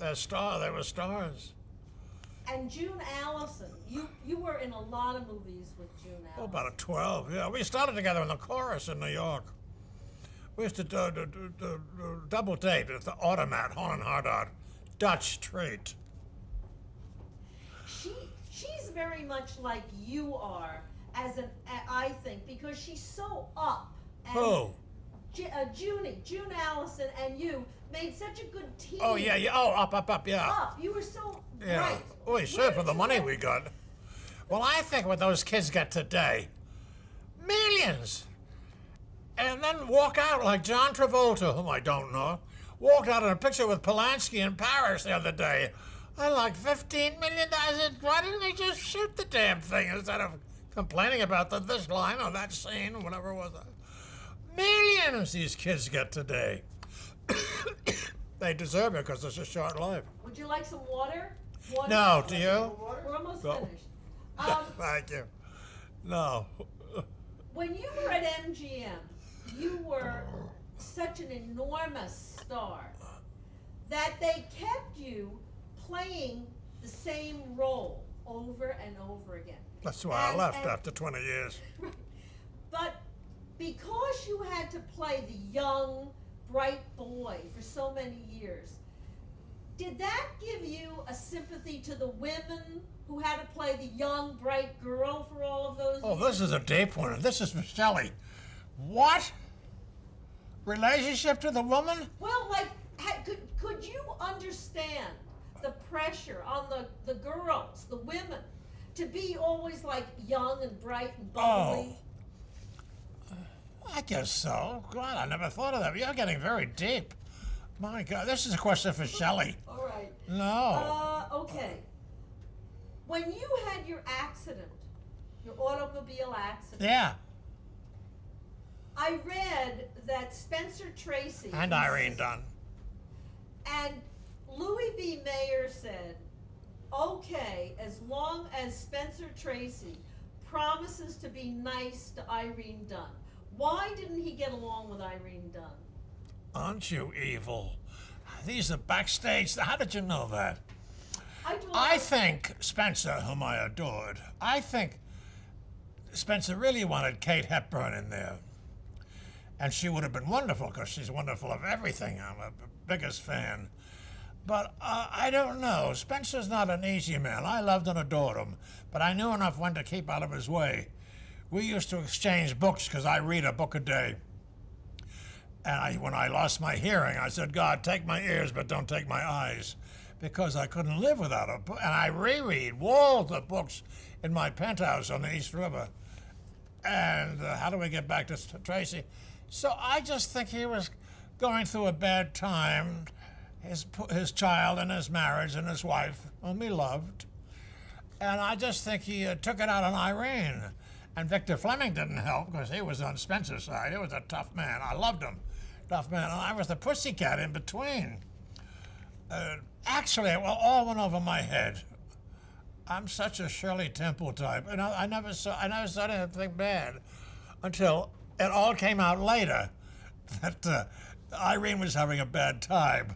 They were stars. And June Allison, you were in a lot of movies with June Allison. Oh, about 12, yeah. We started together in the chorus in New York. We used to do double date at the Automat, Horn and Hardart, Dutch treat. She's very much like you are, I think, because she's so up. And Who? June Allison and you made such a good team. Oh, yeah, yeah. Oh, up, yeah. Up. You were so Yeah. bright. Oh, sure, for the money we got. Well, I think what those kids get today, millions. And then walk out like John Travolta, whom I don't know, walked out in a picture with Polanski in Paris the other day. I like $15 million. I said, why didn't they just shoot the damn thing instead of complaining about this line or that scene or whatever it was? Millions these kids get today. They deserve it because it's a short life. Would you like some water? No, do you? We're almost No. finished. Thank you. No. When you were at MGM, you were such an enormous star that they kept you playing the same role over and over again. That's why I left after 20 years. Right. But because you had to play the young, bright boy for so many years, did that give you a sympathy to the women who had to play the young, bright girl for all of those years? This is a deep one. This is for Shelley. What? Relationship to the woman? Well, like, could you understand the pressure on the girls, the women, to be always like young and bright and bubbly? I guess so. God, I never thought of that. You're getting very deep. My God, this is a question for Shelley. All right. No. Okay. When you had your accident, your automobile accident. Yeah. I read that Spencer Tracy. And Irene Dunn. And Louis B. Mayer said, okay, as long as Spencer Tracy promises to be nice to Irene Dunn. Why didn't he get along with Irene Dunn? Aren't you evil? These are backstage. How did you know that? I think Spencer, whom I adored, I think Spencer really wanted Kate Hepburn in there. And she would have been wonderful because she's wonderful of everything. I'm a biggest fan. But I don't know. Spencer's not an easy man. I loved and adored him, but I knew enough when to keep out of his way. We used to exchange books because I read a book a day. And when I lost my hearing, I said, God, take my ears, but don't take my eyes, because I couldn't live without a book. And I reread walls of books in my penthouse on the East River. And how do we get back to Tracy? So I just think he was going through a bad time, his child and his marriage and his wife, whom he loved. And I just think he took it out on Irene. And Victor Fleming didn't help because he was on Spencer's side. He was a tough man. I loved him. Tough man. And I was the pussycat in between. Actually, well, all went over my head. I'm such a Shirley Temple type. And I never saw anything bad until it all came out later that Irene was having a bad time.